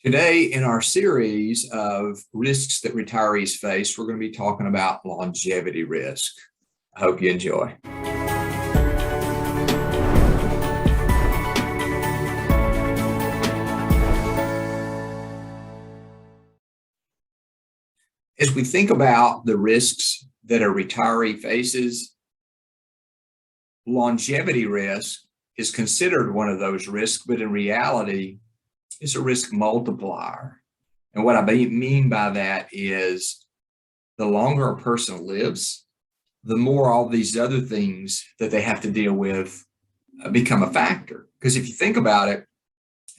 Today, in our series of risks that retirees face, we're going to be talking about longevity risk. I hope you enjoy. As we think about the risks that a retiree faces, longevity risk is considered one of those risks, but in reality, it's a risk multiplier. And what I mean by that is the longer a person lives, the more all these other things that they have to deal with become a factor. Because if you think about it,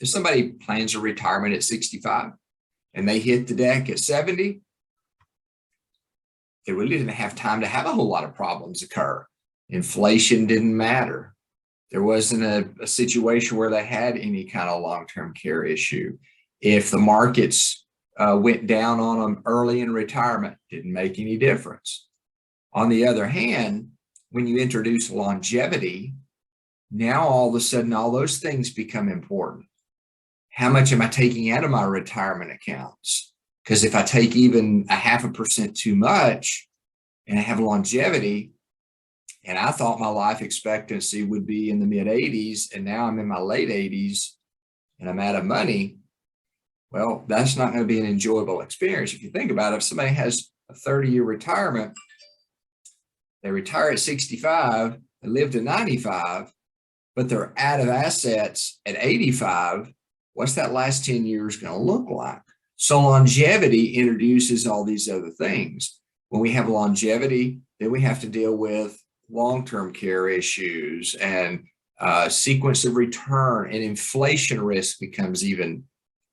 if somebody plans a retirement at 65 and they hit the deck at 70, they really didn't have time to have a whole lot of problems occur. Inflation didn't matter. There wasn't a situation where they had any kind of long-term care issue. If the markets went down on them early in retirement, didn't make any difference. On the other hand, when you introduce longevity, now all of a sudden, all those things become important. How much am I taking out of my retirement accounts? Because if I take even 0.5% too much and I have longevity, and I thought my life expectancy would be in the mid 80s, and now I'm in my late 80s and I'm out of money, well, that's not going to be an enjoyable experience. If you think about it, if somebody has a 30-year retirement, they retire at 65, they live to 95, but they're out of assets at 85, what's that last 10 years going to look like? So longevity introduces all these other things. When we have longevity, then we have to deal with long-term care issues and sequence of return, and inflation risk becomes even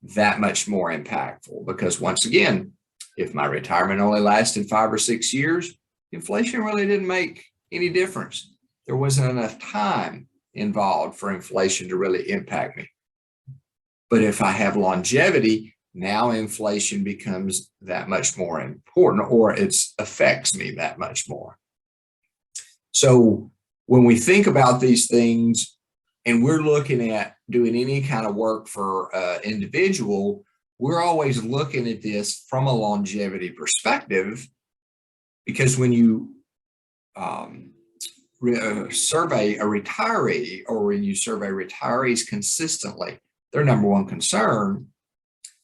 that much more impactful, because once again, if my retirement only lasted 5 or 6 years, inflation really didn't make any difference. There wasn't enough time involved for inflation to really impact me. But if I have longevity, now inflation becomes that much more important, or it affects me that much more. So when we think about these things and we're looking at doing any kind of work for an individual, we're always looking at this from a longevity perspective, because when you survey a retiree, or when you survey retirees consistently, their number one concern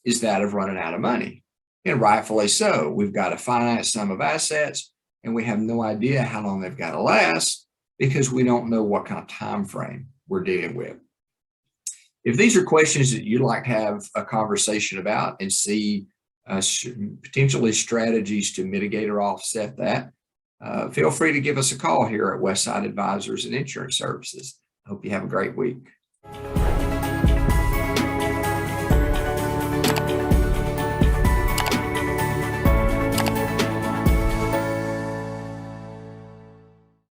is that of running out of money. And rightfully so. We've got a finite sum of assets, and we have no idea how long they've got to last, because we don't know what kind of time frame we're dealing with. If these are questions that you'd like to have a conversation about and see potentially strategies to mitigate or offset that, feel free to give us a call here at Westside Advisors and Insurance Services. I hope you have a great week.